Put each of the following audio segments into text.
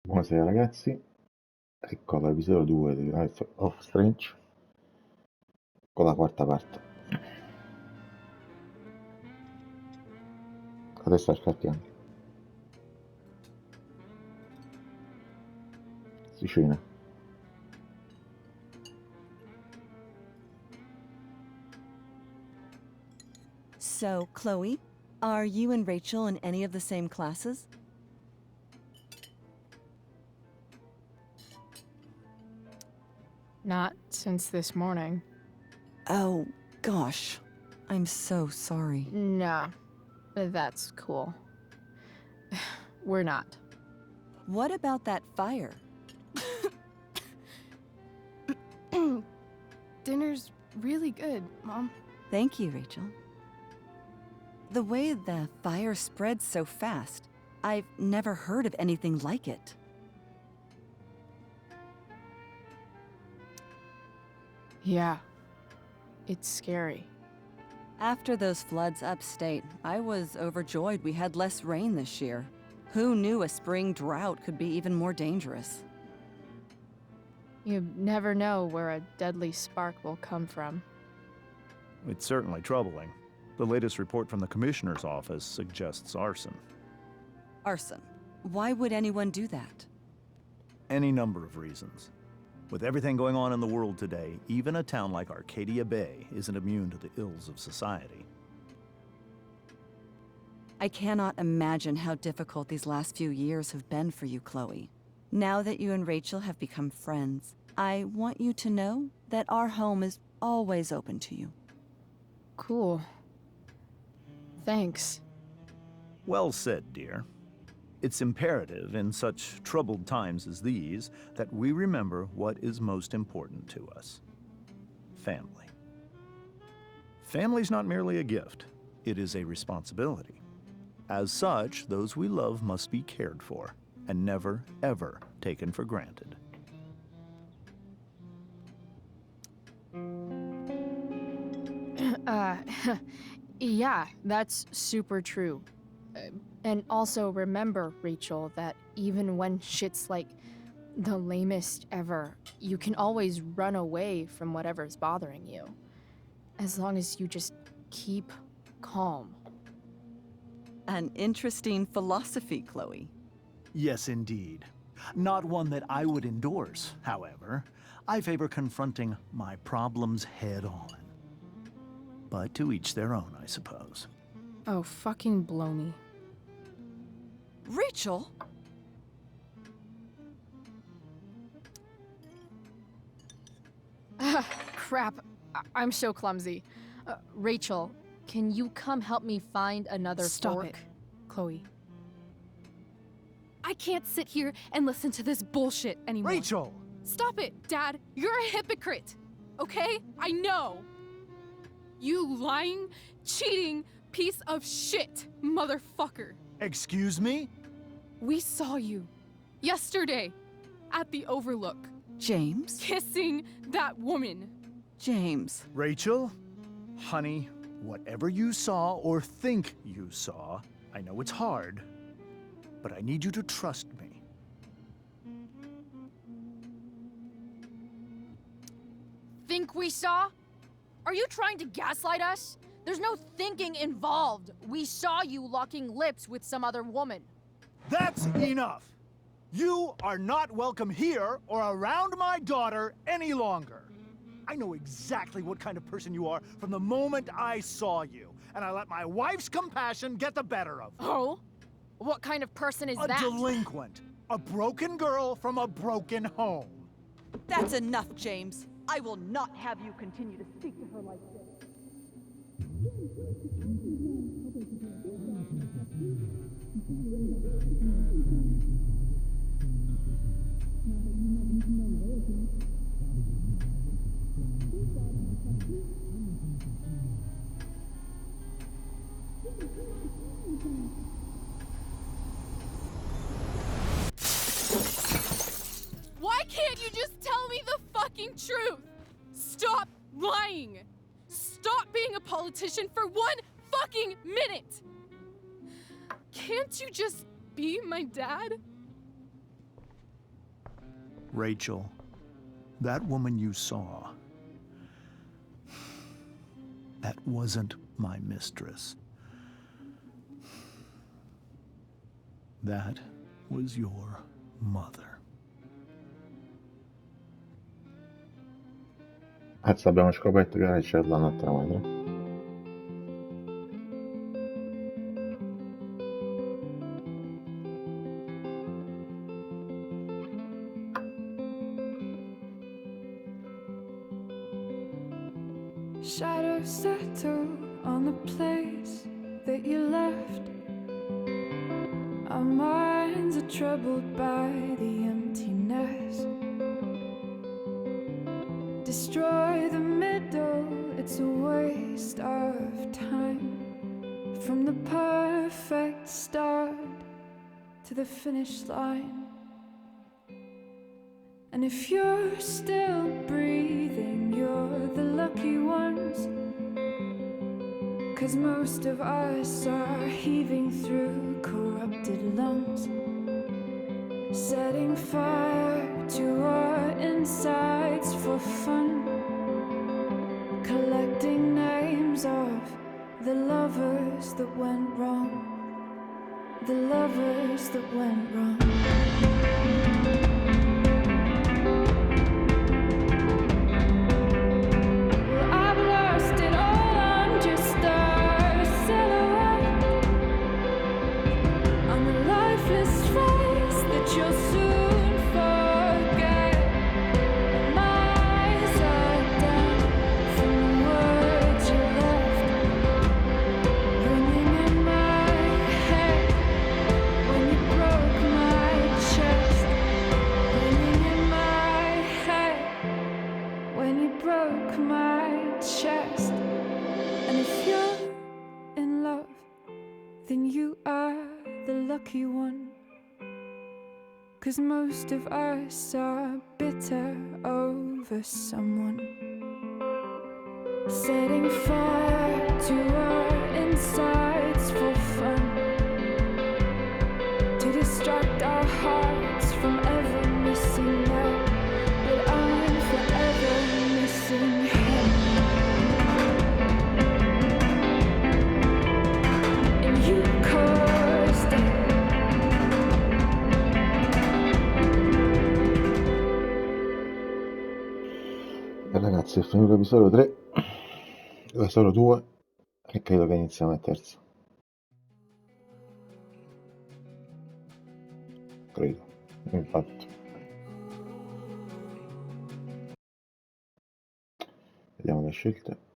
Buonasera ragazzi, ecco l'episodio 2 di Life of Strange con la quarta parte. Adesso aspettiamo. Sicina. So, Chloe, are you and Rachel in any of the same classes? Not since this morning. Oh, gosh. I'm so sorry. Nah, that's cool. We're not. What about that fire? Dinner's really good, Mom. Thank you, Rachel. The way the fire spreads so fast, I've never heard of anything like it. Yeah, it's scary. After those floods upstate, I was overjoyed we had less rain this year. Who knew a spring drought could be even more dangerous? You never know where a deadly spark will come from. It's certainly troubling. The latest report from the Commissioner's office suggests arson. Arson. Why would anyone do that? Any number of reasons. With everything going on in the world today, even a town like Arcadia Bay isn't immune to the ills of society. I cannot imagine how difficult these last few years have been for you, Chloe. Now that you and Rachel have become friends, I want you to know that our home is always open to you. Cool. Thanks. Well said, dear. It's imperative in such troubled times as these that we remember what is most important to us. Family. Family's not merely a gift, it is a responsibility. As such, those we love must be cared for and never, ever taken for granted. Yeah, that's super true. And also remember, Rachel, that even when shit's like the lamest ever, you can always run away from whatever's bothering you. As long as you just keep calm. An interesting philosophy, Chloe. Yes, indeed. Not one that I would endorse, however. I favor confronting my problems head on. But to each their own, I suppose. Oh, fucking blow me. Rachel? Crap. I'm so clumsy. Rachel, can you come help me find another Stop fork? it, Chloe. I can't sit here and listen to this bullshit anymore. Rachel! Stop it, Dad. You're a hypocrite. Okay? I know. You lying, cheating piece of shit, motherfucker. Excuse me? We saw you yesterday at the Overlook James? kissing that woman. James. Rachel? Honey, whatever you saw or think you saw, I know it's hard, but I need you to trust me. Think we saw? Are you trying to gaslight us? There's no thinking involved. We saw you locking lips with some other woman. That's enough! You are not welcome here or around my daughter any longer. I know exactly what kind of person you are from the moment I saw you, and I let my wife's compassion get the better of me. Oh? What kind of person is A that? delinquent. A broken girl from a broken home. That's enough, James. I will not have you continue to speak to her like this. Why can't you just tell me the fucking truth? Stop lying. Stop being a politician for one fucking minute. Can't you just be my dad? Rachel, that woman you saw, that wasn't my mistress. That was your mother. Anzi, abbiamo scoperto che c'è la nostra madre. Shadows settle on the place that you left. Our minds are troubled by the emptiness. Destroy the middle, it's a waste of time. From the perfect start to the finish line. And if you're still breathing, you're the lucky ones. 'Cause most of us are heaving through corrupted lungs, setting fire to our insides for fun, collecting names of the lovers that went wrong, the lovers that went wrong. Then you are the lucky one. 'Cause most of us are bitter over someone, setting fire to our insides for fun, to distract our hearts from ever missing that. But I'm forever missing him. And you caused it. E ragazzi, è finito l'episodio 3, l'episodio 2 e credo che iniziamo il terzo. Credo, infatti. Vediamo le scelte.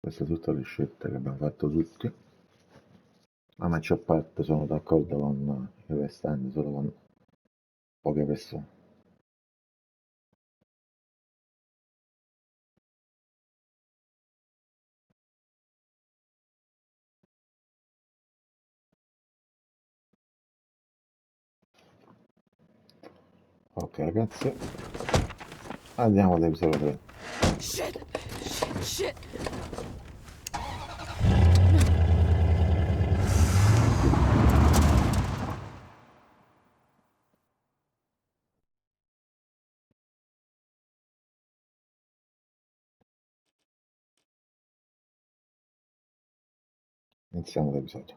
Queste sono tutte le scelte che abbiamo fatto tutti. La maggior parte sono d'accordo con il restante, solo con poche persone. Ok ragazzi, andiamo all'episodio 3. Shit! Shit! Iniziamo l'episodio.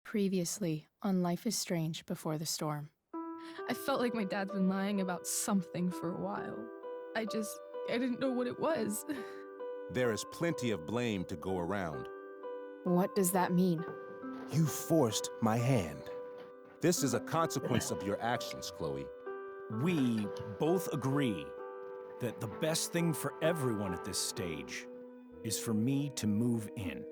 Previously on Life is Strange Before the Storm. I felt like my dad's been lying about something for a while. I just I didn't know what it was. There is plenty of blame to go around. What does that mean? You forced my hand. This is a consequence of your actions, Chloe. We both agree that the best thing for everyone at this stage is for me to move in.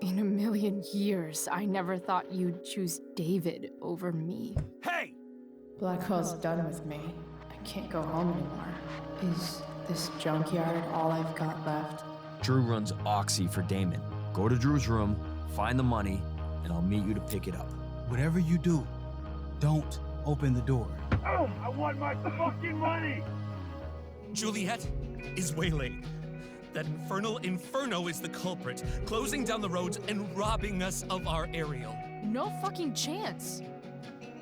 In a million years, I never thought you'd choose David over me. Hey! Blackwell's done with me. I can't go home anymore. Is this junkyard all I've got left? Drew runs Oxy for Damon. Go to Drew's room, find the money, and I'll meet you to pick it up. Whatever you do, don't open the door. Oh, I want my fucking money! Juliet is waylaid. That infernal Inferno is the culprit, closing down the roads and robbing us of our Ariel. No fucking chance.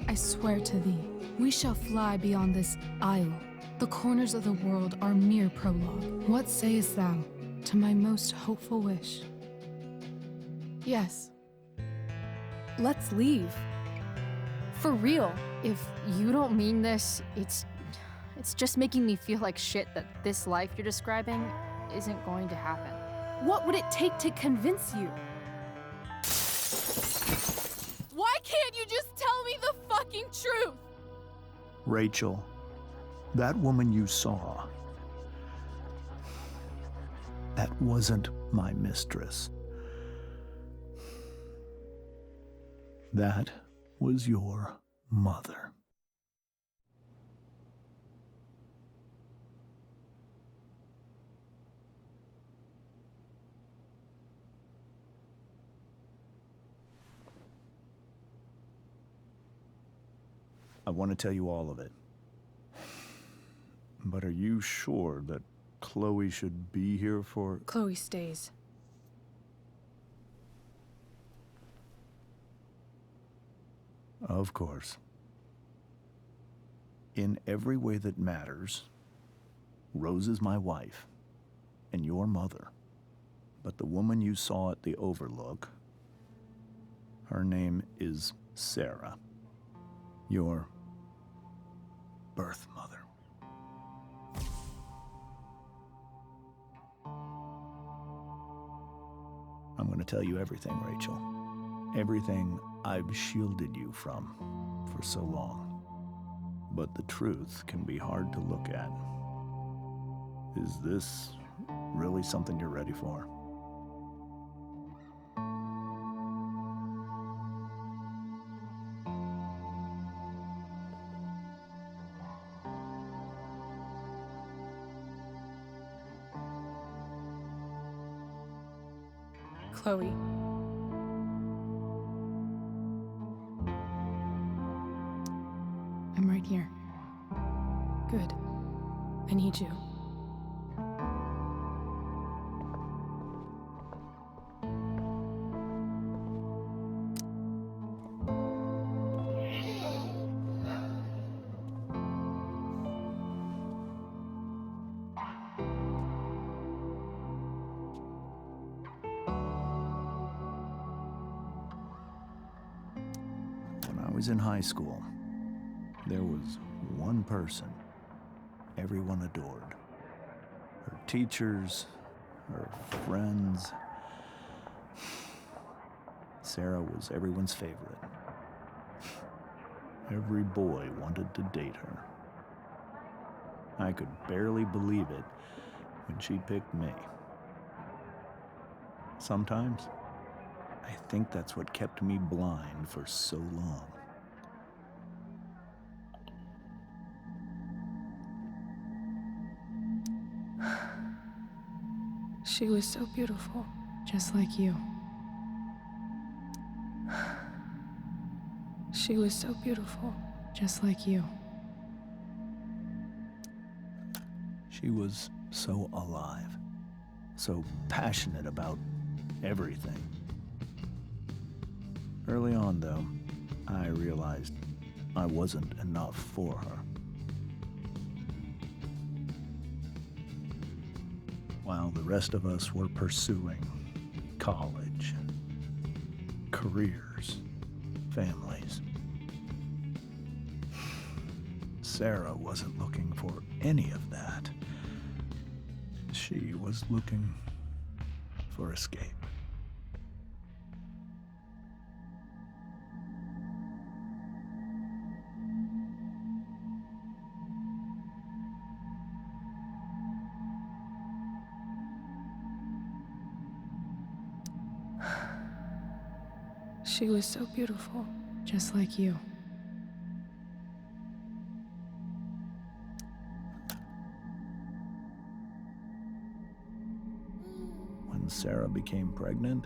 I swear to thee, we shall fly beyond this isle. The corners of the world are mere prologue. What sayest thou to my most hopeful wish? Yes. Let's leave. For real. If you don't mean this, it's just making me feel like shit that this life you're describing isn't going to happen. What would it take to convince you? Why can't you just tell me the fucking truth? Rachel, that woman you saw, that wasn't my mistress. That was your mother. I want to tell you all of it. But are you sure that Chloe should be here for... Chloe stays. Of course. In every way that matters, Rose is my wife and your mother. But the woman you saw at the Overlook, her name is Sarah, your birth mother. I'm going to tell you everything, Rachel. Everything I've shielded you from for so long. But the truth can be hard to look at. Is this really something you're ready for? Chloe. I'm right here. Good. I need you. When I was in high school, there was one person everyone adored. Her teachers, her friends. Sarah was everyone's favorite. Every boy wanted to date her. I could barely believe it when she picked me. Sometimes, I think that's what kept me blind for so long. She was so beautiful, just like you. She was so beautiful, just like you. She was so alive, so passionate about everything. Early on, though, I realized I wasn't enough for her. While the rest of us were pursuing college, careers, families, Sarah wasn't looking for any of that. She was looking for escape. She was so beautiful, just like you. When Sarah became pregnant,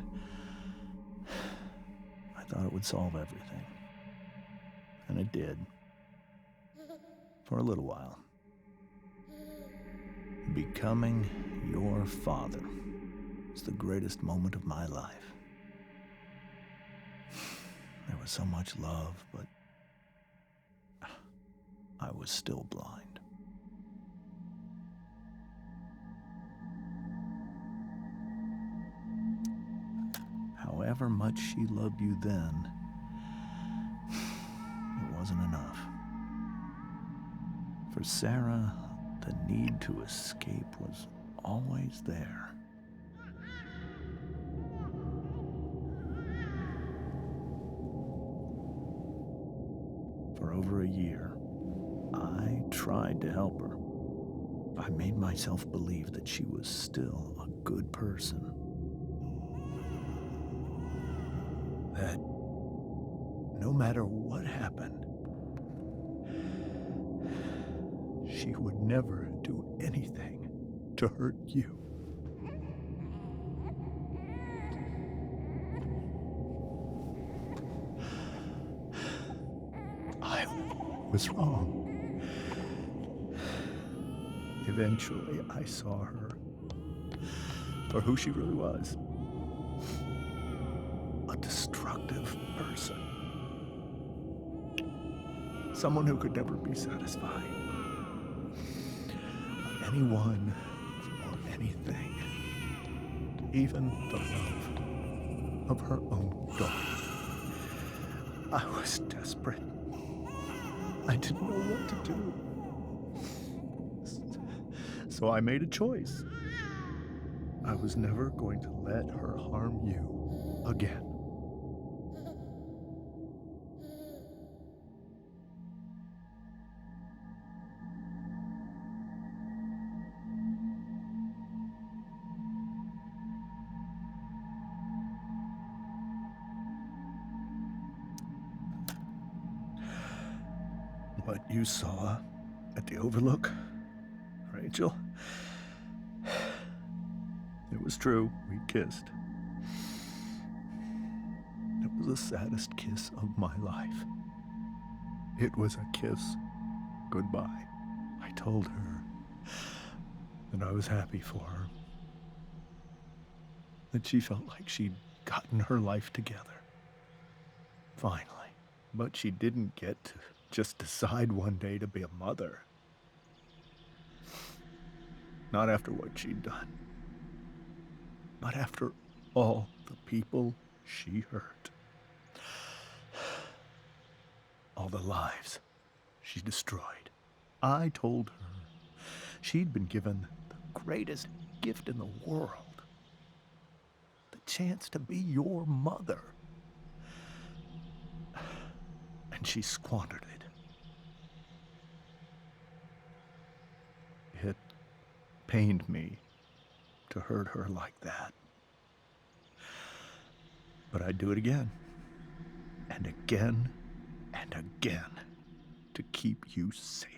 I thought it would solve everything. And it did. For a little while. Becoming your father was the greatest moment of my life. There was so much love, but I was still blind. However much she loved you then, it wasn't enough. For Sarah, the need to escape was always there. For over a year, I tried to help her. I made myself believe that she was still a good person. That no matter what happened, she would never do anything to hurt you. I was wrong. Eventually, I saw her for who she really was. A destructive person. Someone who could never be satisfied. Anyone or anything. Even the love of her own daughter. I was desperate. I didn't know what to do. So I made a choice. I was never going to let her harm you again. What you saw at the Overlook, Rachel, it was true. We kissed. It was the saddest kiss of my life. It was a kiss goodbye. I told her that I was happy for her. That she felt like she'd gotten her life together. Finally. But she didn't get to just decide one day to be a mother. Not after what she'd done. But after all the people she hurt. All the lives she destroyed. I told her she'd been given the greatest gift in the world. The chance to be your mother. And she squandered it. It pained me to hurt her like that. But I'd do it again, and again, and again, to keep you safe.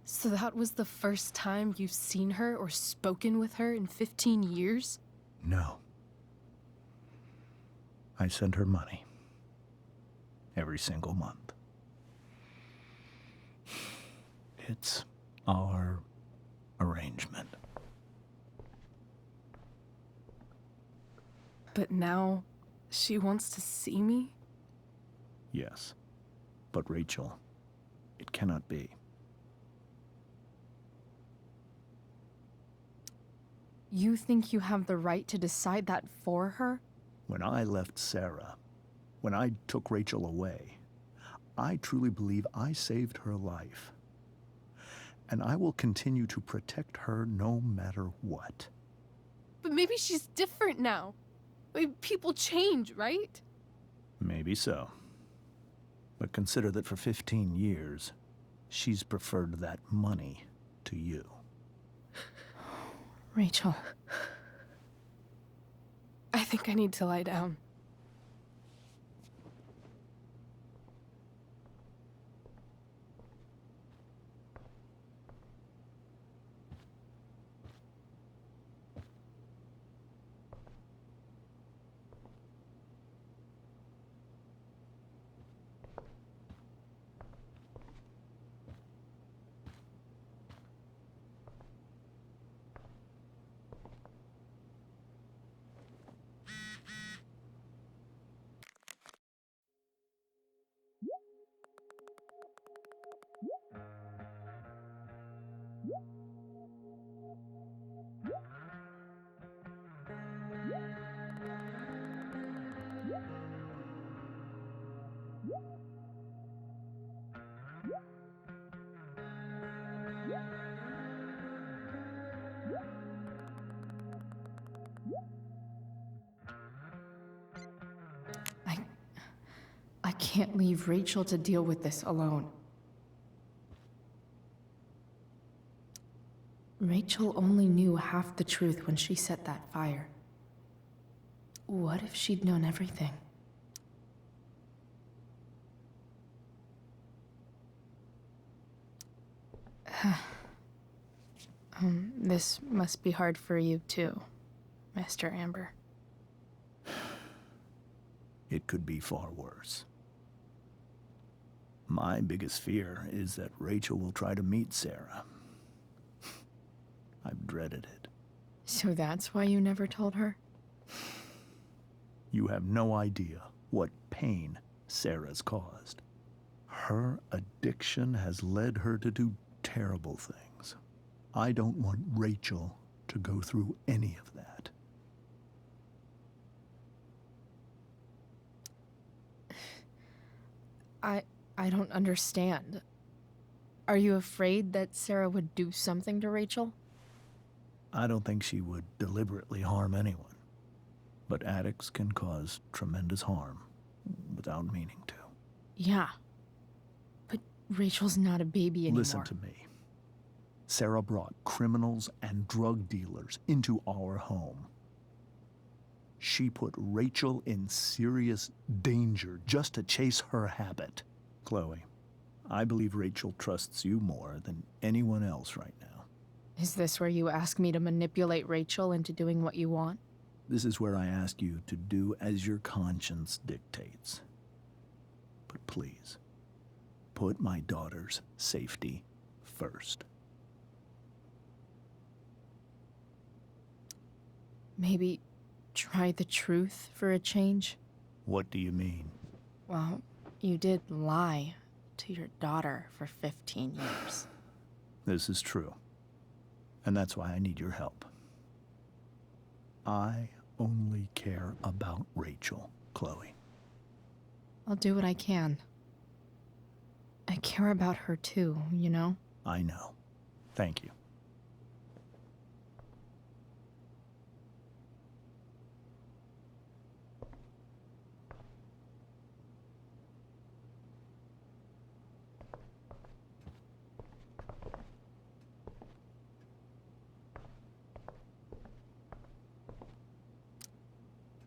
So that was the first time you've seen her or spoken with her in 15 years? No. I sent her money. Every single month. It's our arrangement. But now, she wants to see me? Yes. But Rachel, it cannot be. You think you have the right to decide that for her? When I left Sarah, when I took Rachel away, I truly believe I saved her life. And I will continue to protect her no matter what. But maybe she's different now. People change, right? Maybe so. But consider that for 15 years, she's preferred that money to you. Rachel. I think I need to lie down. I can't leave Rachel to deal with this alone. Rachel only knew half the truth when she set that fire. What if she'd known everything? This must be hard for you too, Master Amber. It could be far worse. My biggest fear is that Rachel will try to meet Sarah. I've dreaded it. So that's why you never told her? You have no idea what pain Sarah's caused. Her addiction has led her to do terrible things. I don't want Rachel to go through any of that. I don't understand. Are you afraid that Sarah would do something to Rachel? I don't think she would deliberately harm anyone. But addicts can cause tremendous harm without meaning to. Yeah. But Rachel's not a baby anymore. Listen to me. Sarah brought criminals and drug dealers into our home. She put Rachel in serious danger just to chase her habit. Chloe, I believe Rachel trusts you more than anyone else right now. Is this where you ask me to manipulate Rachel into doing what you want? This is where I ask you to do as your conscience dictates. But please, put my daughter's safety first. Maybe try the truth for a change? What do you mean? Well, you did lie to your daughter for 15 years. This is true. And that's why I need your help. I only care about Rachel, Chloe. I'll do what I can. I care about her too, you know? I know. Thank you.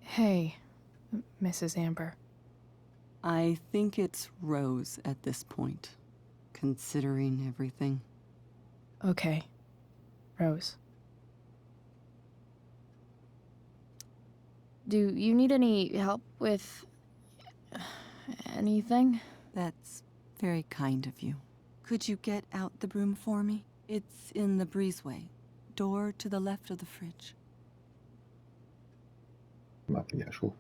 Hey, Mrs. Amber. I think it's Rose at this point, considering everything. Okay, Rose. Do you need any help with anything? That's very kind of you. Could you get out the broom for me? It's in the breezeway, door to the left of the fridge. ما فيها شو.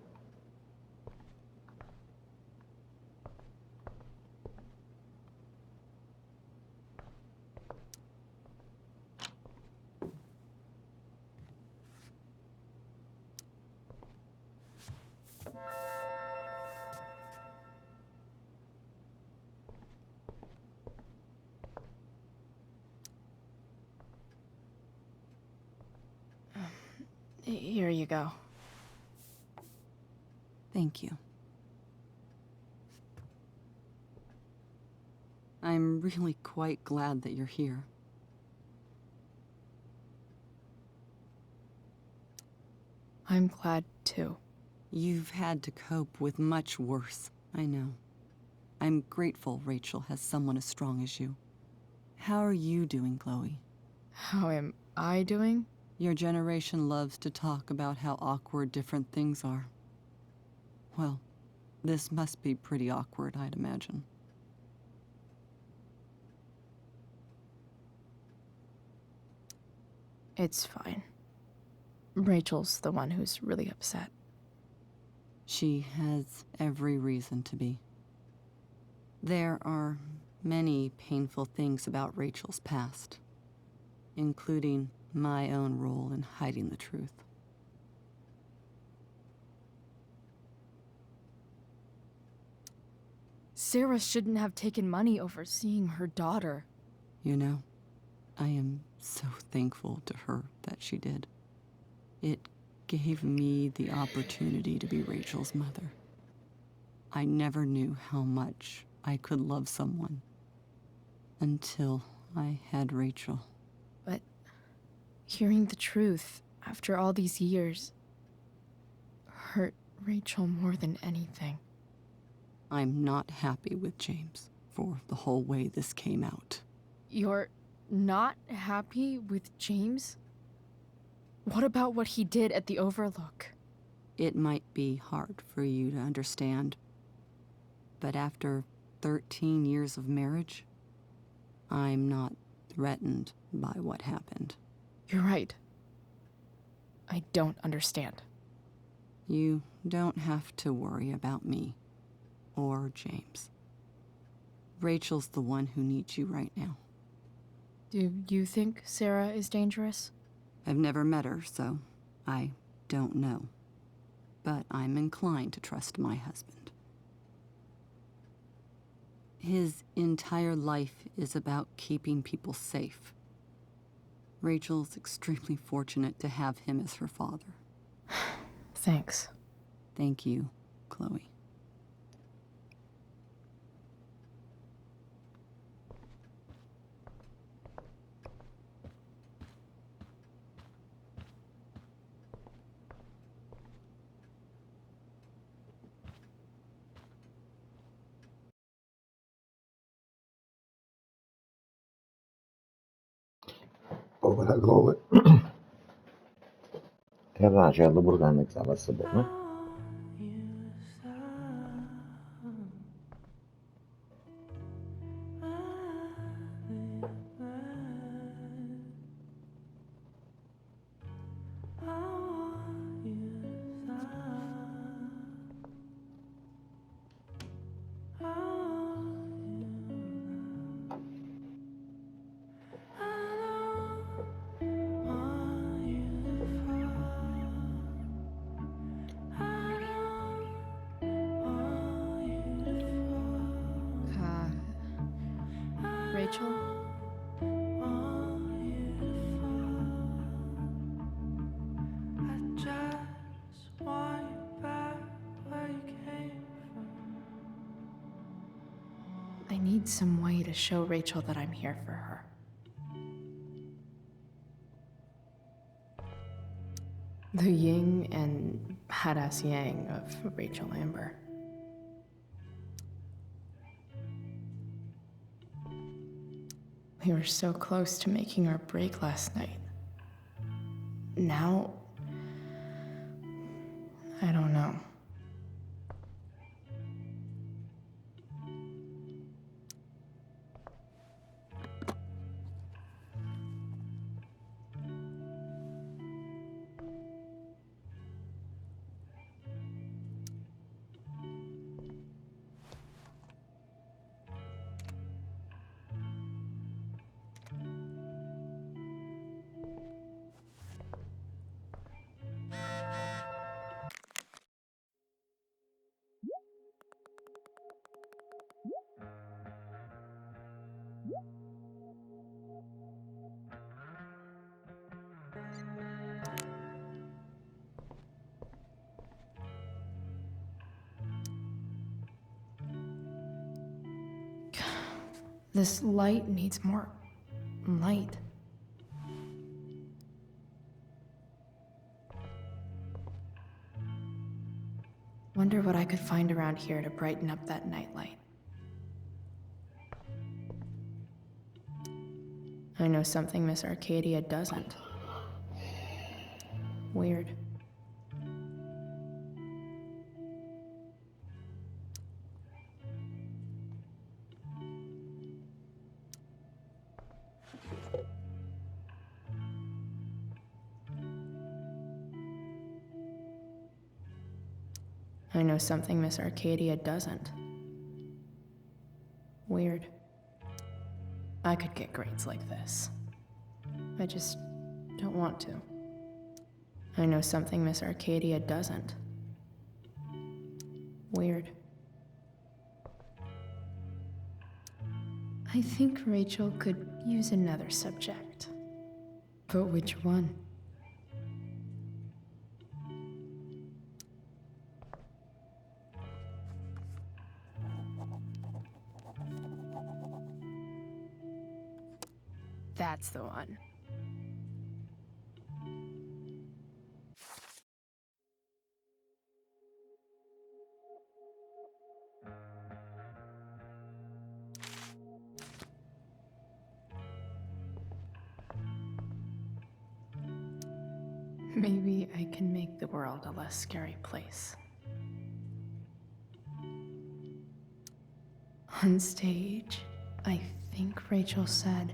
Here you go. Thank you. I'm really quite glad that you're here. I'm glad too. You've had to cope with much worse, I know. I'm grateful Rachel has someone as strong as you. How are you doing, Chloe? How am I doing? Your generation loves to talk about how awkward different things are. Well, this must be pretty awkward, I'd imagine. It's fine. Rachel's the one who's really upset. She has every reason to be. There are many painful things about Rachel's past, including my own role in hiding the truth. Sarah shouldn't have taken money over seeing her daughter. You know, I am so thankful to her that she did. It gave me the opportunity to be Rachel's mother. I never knew how much I could love someone until I had Rachel. But hearing the truth after all these years hurt Rachel more than anything. I'm not happy with James for the whole way this came out. You're not happy with James? What about what he did at the Overlook? It might be hard for you to understand, but after 13 years of marriage, I'm not threatened by what happened. You're right. I don't understand. You don't have to worry about me or James. Rachel's the one who needs you right now. Do you think Sarah is dangerous? I've never met her, so I don't know. But I'm inclined to trust my husband. His entire life is about keeping people safe. Rachel's extremely fortunate to have him as her father. Thanks. Thank you, Chloe. Povera Chloe. Era certo pure che non stava bene. Rachel? I need some way to show Rachel that I'm here for her. The yin and badass yang of Rachel Amber. We were so close to making our break last night. Now, I don't know. This light needs more light. Wonder what I could find around here to brighten up that nightlight. I know something Miss Arcadia doesn't. Weird. I know something Miss Arcadia doesn't. Weird. I could get grades like this. I just don't want to. I know something Miss Arcadia doesn't. Weird. I think Rachel could use another subject. But which one? That's the one. Maybe I can make the world a less scary place. On stage, I think Rachel said,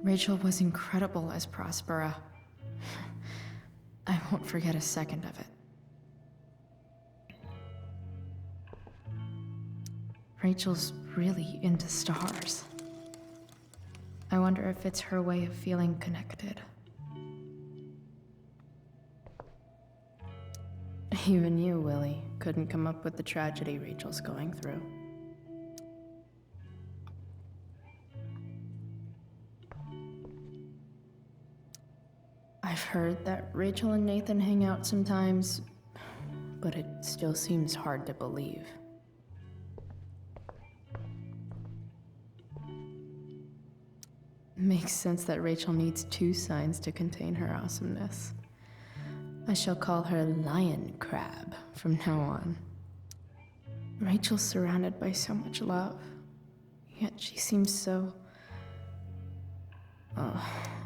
Rachel was incredible as Prospera. I won't forget a second of it. Rachel's really into stars. I wonder if it's her way of feeling connected. Even you, Willie, couldn't come up with the tragedy Rachel's going through. I've heard that Rachel and Nathan hang out sometimes, but it still seems hard to believe. Makes sense that Rachel needs two signs to contain her awesomeness. I shall call her Lion Crab from now on. Rachel's surrounded by so much love, yet she seems so...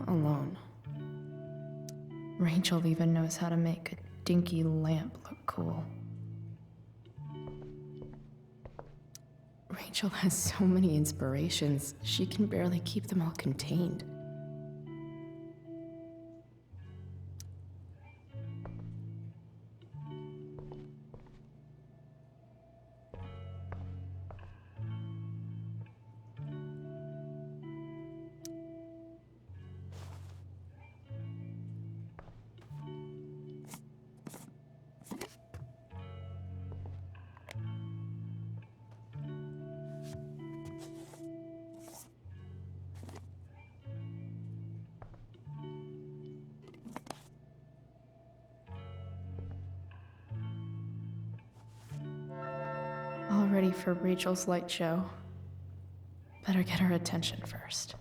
alone. Rachel even knows how to make a dinky lamp look cool. Rachel has so many inspirations, she can barely keep them all contained. All ready for Rachel's light show. Better get her attention first.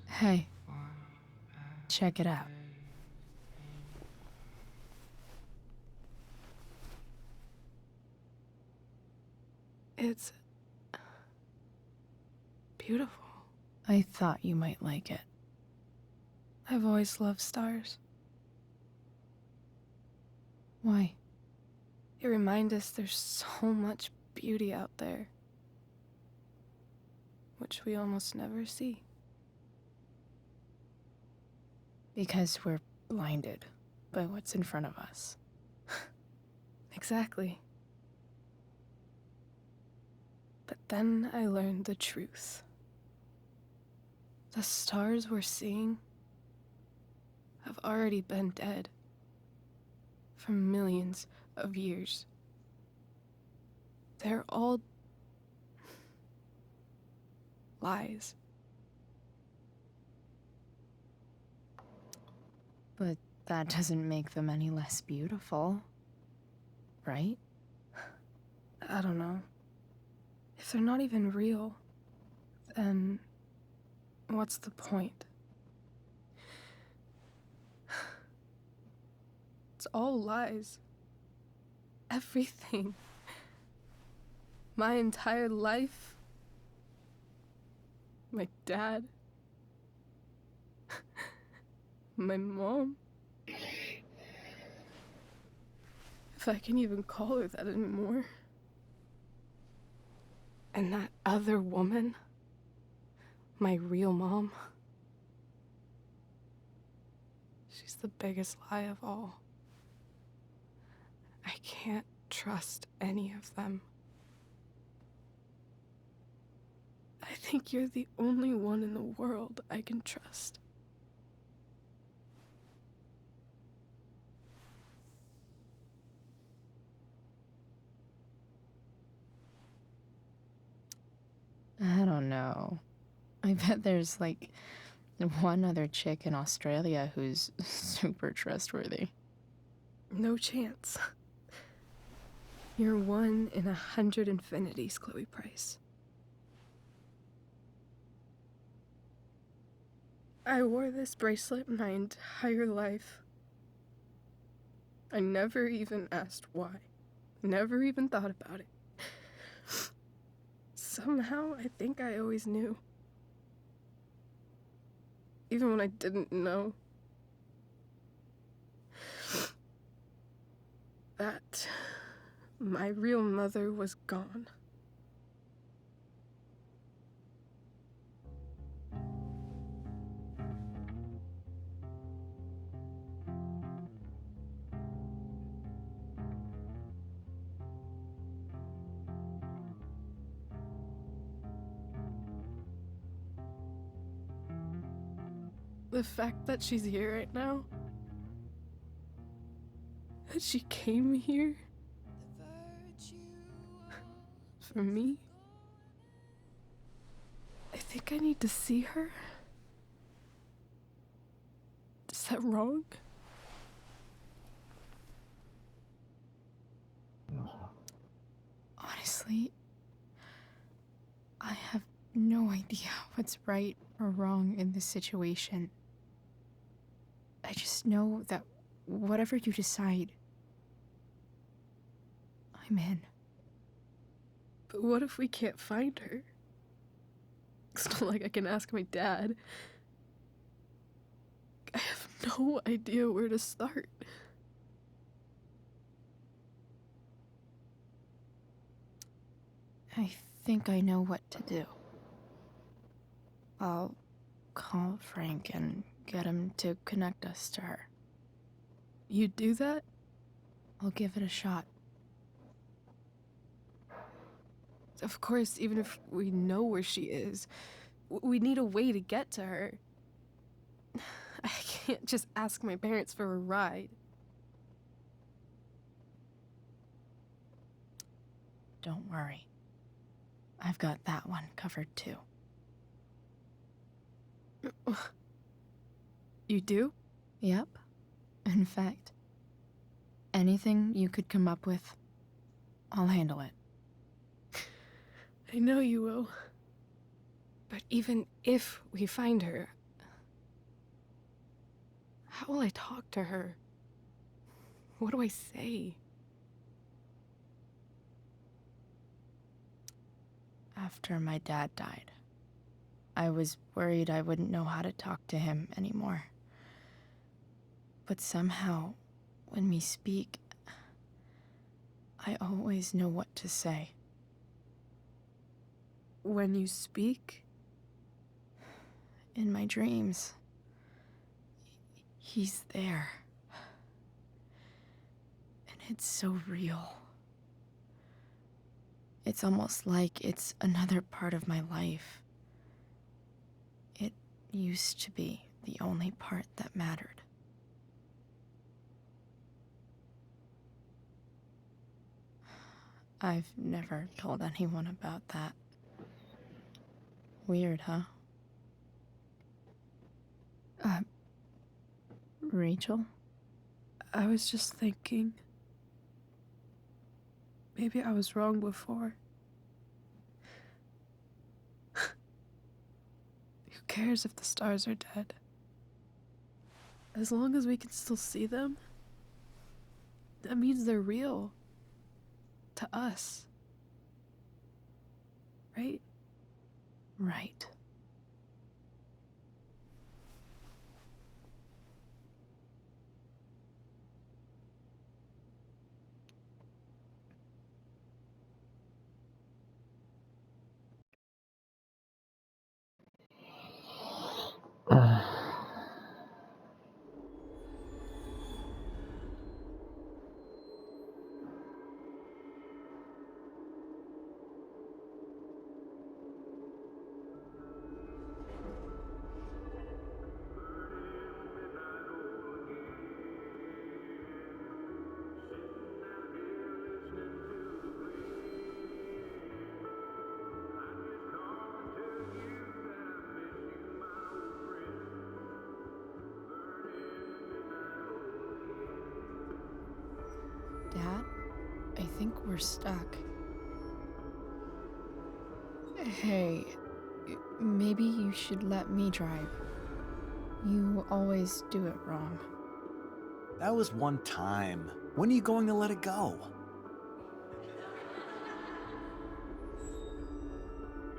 Hey, check it out. It's beautiful. I thought you might like it. I've always loved stars. Why? They remind us there's so much beauty out there, which we almost never see. Because we're blinded by what's in front of us. Exactly. But then I learned the truth. The stars we're seeing have already been dead for millions of years. They're all lies. But that doesn't make them any less beautiful, right? I don't know. If they're not even real, then what's the point? It's all lies. Everything. My entire life. My dad. My mom. If I can even call her that anymore. And that other woman. My real mom. She's the biggest lie of all. I can't trust any of them. I think you're the only one in the world I can trust. I don't know. I bet there's like one other chick in Australia who's super trustworthy. No chance. You're 1 in 100 infinities, Chloe Price. I wore this bracelet my entire life. I never even asked why. Never even thought about it. Somehow, I think I always knew. Even when I didn't know. That my real mother was gone. The fact that she's here right now, that she came here for me, I think I need to see her. Is that wrong? Honestly, I have no idea what's right or wrong in this situation. I just know that whatever you decide, I'm in. But what if we can't find her? It's not like I can ask my dad. I have no idea where to start. I think I know what to do. I'll call Frank and get him to connect us to her. You do that? I'll give it a shot. Of course, even if we know where she is, we need a way to get to her. I can't just ask my parents for a ride. Don't worry. I've got that one covered too. You do? Yep. In fact, anything you could come up with, I'll handle it. I know you will. But even if we find her, how will I talk to her? What do I say? After my dad died, I was worried I wouldn't know how to talk to him anymore. But somehow, when we speak, I always know what to say. When you speak? In my dreams, He's there. And it's so real. It's almost like it's another part of my life. It used to be the only part that mattered. I've never told anyone about that. Weird, huh? Rachel? I was just thinking. Maybe I was wrong before. Who cares if the stars are dead? As long as we can still see them, that means they're real. To us. Right? Right. Dad, I think we're stuck. Hey, maybe you should let me drive. You always do it wrong. That was one time. When are you going to let it go?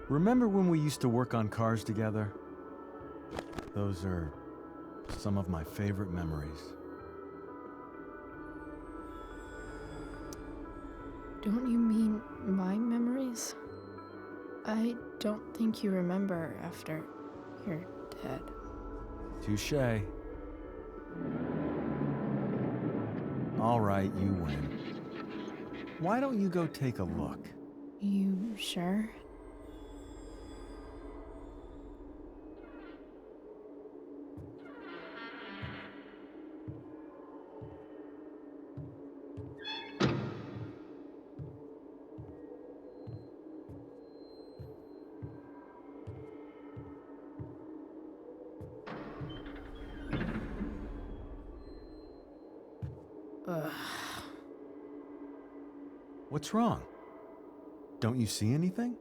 Remember when we used to work on cars together? Those are some of my favorite memories. Don't you mean my memories? I don't think you remember after you're dead. Touché. All right, you win. Why don't you go take a look? You sure? Ugh. What's wrong? Don't you see anything?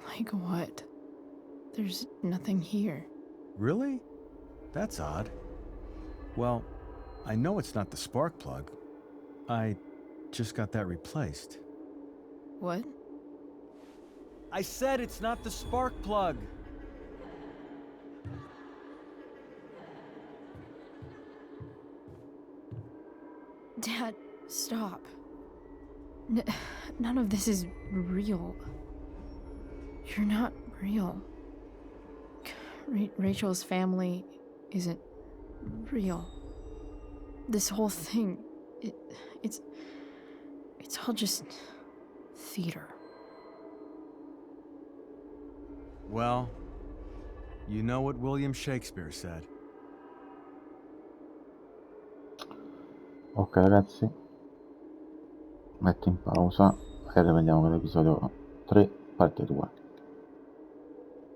Like what? There's nothing here. Really? That's odd. Well, I know it's not the spark plug. I just got that replaced. What? I said it's not the spark plug! Dad, stop. None of this is real. You're not real. Rachel's family isn't real. This whole thing, it's all just theater. Well, you know what William Shakespeare said. Ok ragazzi, metto in pausa e rivediamo con l'episodio 3 parte 2.